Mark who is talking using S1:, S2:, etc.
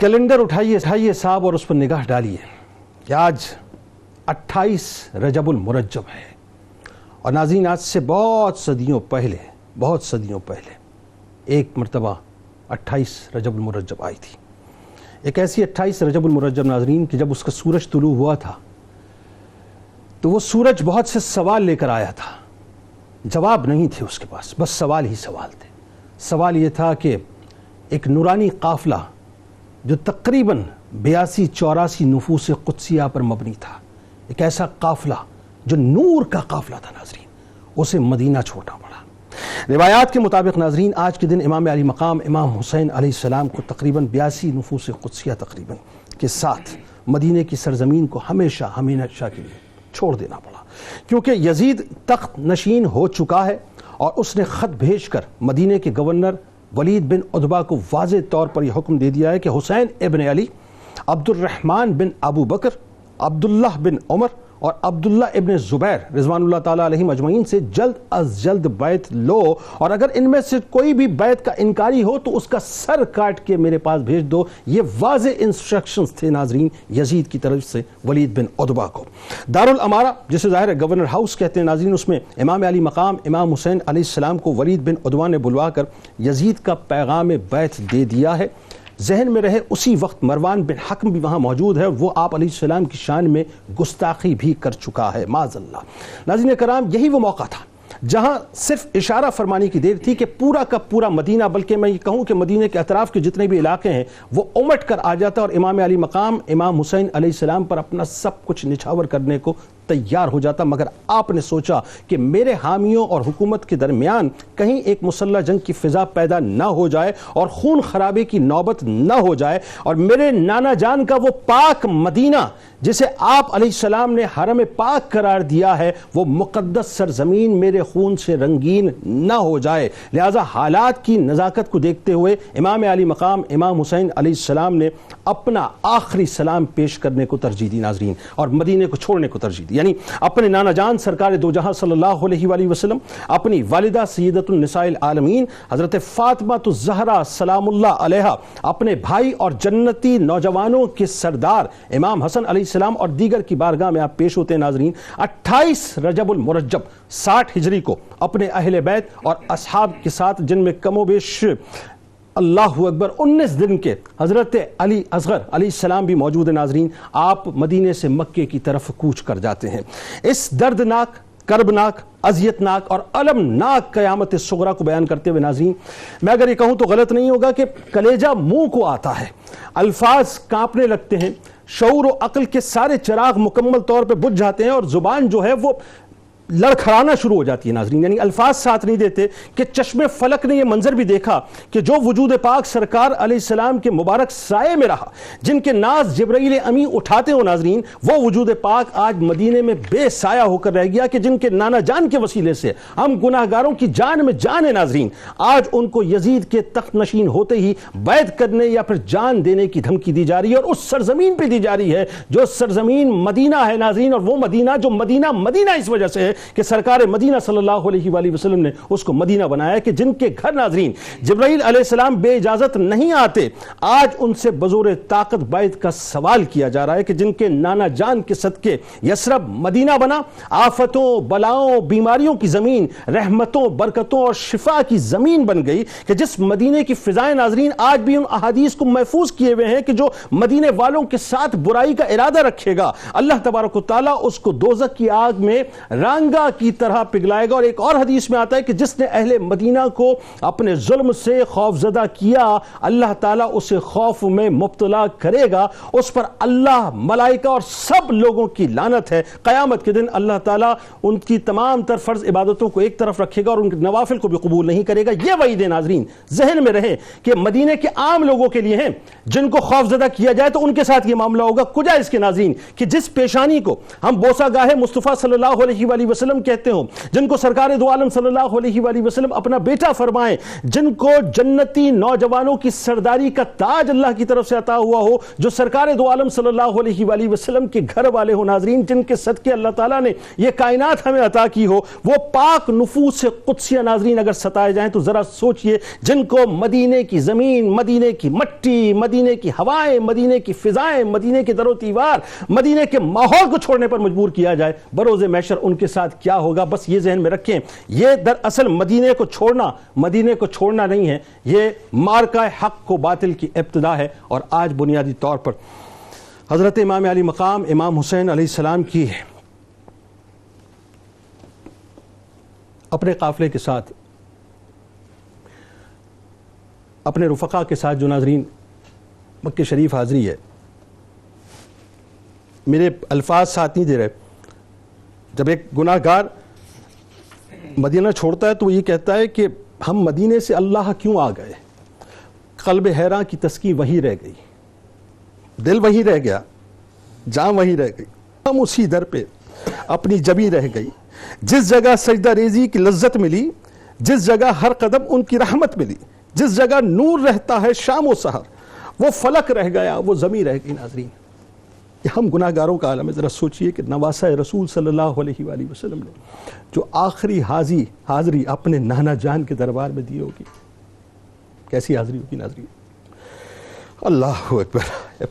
S1: Calendar اٹھائیے صاحب اور اس پر نگاہ ڈالیے کہ آج 28 رجب المرجب ہے، اور ناظرین آج سے بہت صدیوں پہلے ایک مرتبہ 28 رجب المرجب آئی تھی. ایک ایسی 28 رجب المرجب ناظرین کہ جب اس کا سورج طلوع ہوا تھا تو وہ سورج بہت سے سوال لے کر آیا تھا. جواب نہیں تھے اس کے پاس، بس سوال ہی سوال تھے. سوال یہ تھا کہ ایک نورانی قافلہ جو تقریباً 82-84 نفوس قدسیہ پر مبنی تھا، ایک ایسا قافلہ جو نور کا قافلہ تھا ناظرین، اسے مدینہ چھوڑنا پڑا. روایات کے مطابق ناظرین آج کے دن امام علی مقام امام حسین علیہ السلام کو تقریباً 82 نفوس قدسیہ تقریباً کے ساتھ مدینے کی سرزمین کو ہمیشہ کے لیے چھوڑ دینا پڑا، کیونکہ یزید تخت نشین ہو چکا ہے اور اس نے خط بھیج کر مدینے کے گورنر ولید بن عتبہ کو واضح طور پر یہ حکم دے دیا ہے کہ حسین ابن علی، عبد الرحمن بن ابو بکر، عبداللہ بن عمر اور عبداللہ ابن زبیر رضوان اللہ تعالیٰ علیہم اجمعین سے جلد از جلد بیعت لو، اور اگر ان میں سے کوئی بھی بیعت کا انکاری ہو تو اس کا سر کاٹ کے میرے پاس بھیج دو. یہ واضح انسٹرکشنز تھے ناظرین یزید کی طرف سے ولید بن عتبہ کو. دارالامارہ جسے ظاہر ہے گورنر ہاؤس کہتے ہیں ناظرین، اس میں امام علی مقام امام حسین علیہ السلام کو ولید بن عتبہ نے بلوا کر یزید کا پیغام بیعت دے دیا ہے. ذہن میں رہے اسی وقت مروان بن حکم بھی وہاں موجود ہے اور وہ آپ علیہ السلام کی شان میں گستاخی بھی کر چکا ہے معاذ اللہ. ناظرین کرام یہی وہ موقع تھا جہاں صرف اشارہ فرمانی کی دیر تھی کہ پورا کا پورا مدینہ، بلکہ میں یہ کہوں کہ مدینہ کے اطراف کے جتنے بھی علاقے ہیں وہ امٹ کر آ جاتا اور امام علی مقام امام حسین علیہ السلام پر اپنا سب کچھ نچھاور کرنے کو تیار ہو جاتا. مگر آپ نے سوچا کہ میرے حامیوں اور حکومت کے درمیان کہیں ایک مسلح جنگ کی فضا پیدا نہ ہو جائے اور خون خرابے کی نوبت نہ ہو جائے، اور میرے نانا جان کا وہ پاک مدینہ جسے آپ علیہ السلام نے حرم پاک قرار دیا ہے، وہ مقدس سرزمین میرے خون سے رنگین نہ ہو جائے. لہٰذا حالات کی نزاکت کو دیکھتے ہوئے امام علی مقام امام حسین علیہ السلام نے اپنا آخری سلام پیش کرنے کو ترجیح دی ناظرین، اور مدینے کو چھوڑنے کو ترجیح دی. یعنی اپنے نانا جان سرکار دو جہاں صلی اللہ علیہ وآلہ وسلم، اپنی والدہ سیدۃ النساء العالمین حضرت فاطمہ الزہرا سلام اللہ علیہا، اپنے بھائی اور جنتی نوجوانوں کے سردار امام حسن علیہ السلام اور دیگر کی بارگاہ میں آپ پیش ہوتے ہیں ناظرین. 28 رجب المرجب 60 ہجری کو اپنے اہل بیت اور اصحاب کے ساتھ، جن میں کم و بیش اللہ اکبر 19 دن کے حضرت علی اصغر علیہ السلام بھی موجود ہیں ناظرین، آپ مدینے سے مکے کی طرف کوچ کر جاتے ہیں. اس دردناک، کربناک، اذیتناک اور المناک قیامت صغریٰ کو بیان کرتے ہوئے ناظرین میں اگر یہ کہوں تو غلط نہیں ہوگا کہ کلیجہ منہ کو آتا ہے، الفاظ کانپنے لگتے ہیں، شعور و عقل کے سارے چراغ مکمل طور پہ بجھ جاتے ہیں اور زبان جو ہے وہ لڑکھڑانا شروع ہو جاتی ہے ناظرین. یعنی الفاظ ساتھ نہیں دیتے کہ چشم فلک نے یہ منظر بھی دیکھا کہ جو وجود پاک سرکار علیہ السلام کے مبارک سائے میں رہا، جن کے ناز جبرائیل امی اٹھاتے ہو ناظرین، وہ وجود پاک آج مدینے میں بے سایہ ہو کر رہ گیا کہ جن کے نانا جان کے وسیلے سے ہم گناہگاروں کی جان میں جان ہے ناظرین، آج ان کو یزید کے تخت نشین ہوتے ہی بیعت کرنے یا پھر جان دینے کی دھمکی دی جا رہی ہے، اور اس سرزمین پہ دی جا رہی ہے جو سرزمین مدینہ ہے ناظرین. اور وہ مدینہ جو مدینہ اس وجہ سے ہے کہ سرکار مدینہ صلی اللہ علیہ وآلہ وسلم نے اس کو مدینہ بنایا کہ جن کے گھر ناظرین جبرائیل علیہ السلام بے اجازت نہیں آتے، آج ان سے بزور طاقت بیعت کا سوال کیا جا رہا ہے کہ جن کے نانا جان کے صدقے یثرب مدینہ بنا، آفتوں، بلاؤں، بیماریوں کی زمین، رحمتوں، برکتوں اور شفا کی زمین بن گئی، کہ جس مدینے کی فضائیں ناظرین آج بھی ان احادیث کو محفوظ کیے ہوئے ہیں کہ جو مدینے والوں کے ساتھ برائی کا ارادہ رکھے گا اللہ تبارک و تعالیٰ اس کو دوزخ کی آگ میں رانگا کی طرح پگھلائے گا. اور ایک اور حدیث میں آتا ہے کہ جس نے اہل مدینہ کو اپنے ظلم سے خوف زدہ کیا، اللہ تعالیٰ اسے خوف میں مبتلا کرے گا، اس پر اللہ، ملائکہ اور سب لوگوں کی لعنت ہے. قیامت کے دن اللہ تعالیٰ ان کی تمام تر فرض عبادتوں کو ایک طرف رکھے گا اور ان کے نوافل کو بھی قبول نہیں کرے گا. یہ وعید ناظرین ذہن میں رہے کہ مدینے کے عام لوگوں کے لیے ہیں، جن کو خوف زدہ کیا جائے تو ان کے ساتھ یہ معاملہ ہوگا. کجا اس کے ناظرین کہ جس پیشانی کو ہم بوسہ گاہ مصطفیٰ صلی اللہ علیہ وآلہ وسلم کہتے ہوں، جن کو سرکار دو عالم صلی اللہ علیہ وآلہ وسلم اپنا بیٹا فرمائیں، جن کو جنتی نوجوانوں کی سرداری کا تاج اللہ کی طرف سے عطا ہوا ہو، جو سرکار دو عالم صلی اللہ علیہ وآلہ وسلم کے گھر والے ہو ناظرین، جن کے صدقے اللہ تعالیٰ نے یہ کائنات ہمیں عطا کی ہو، وہ پاک نفوس قدسیہ ناظرین اگر ستائے جائیں تو ذرا سوچئے، جن کو مدینے کی زمین، مدینے کی مٹی، مدینے کی ہوائیں، مدینے کی فضائیں، مدینے کے در و دیوار، مدینے کے ماحول کو چھوڑنے پر مجبور کیا جائے، بروز محشر ان کے ساتھ کیا ہوگا؟ بس یہ ذہن میں رکھیں، یہ دراصل مدینے کو چھوڑنا نہیں ہے، یہ مارکہ حق کو باطل کی ابتدا ہے۔ اور آج بنیادی طور پر حضرت امام علی مقام امام حسین علیہ السلام کی اپنے قافلے کے ساتھ، اپنے رفقا کے ساتھ جو ناظرین مکہ شریف حاضری ہے، میرے الفاظ ساتھ نہیں دے رہے، جب ایک گناہ گار مدینہ چھوڑتا ہے تو وہ یہ کہتا ہے کہ ہم مدینے سے اللہ کیوں آ گئے؟ قلب حیراں کی تسکین وہیں رہ گئی، دل وہیں رہ گیا، جان وہیں رہ گئی، ہم اسی در پہ اپنی جبیں رہ گئی، جس جگہ سجدہ ریزی کی لذت ملی، جس جگہ ہر قدم ان کی رحمت ملی، جس جگہ نور رہتا ہے شام و سحر، وہ فلک رہ گیا، وہ زمین رہ گئی۔ ناظرین، یہ ہم گناہ گاروں کا عالم ہے۔ ذرا سوچئے کہ نواسہ رسول صلی اللہ علیہ وآلہ وسلم نے جو آخری حاضری اپنے نانا جان کے دربار میں دی ہوگی، کیسی حاضری ہوگی ناظرین؟ اللہ اکبر۔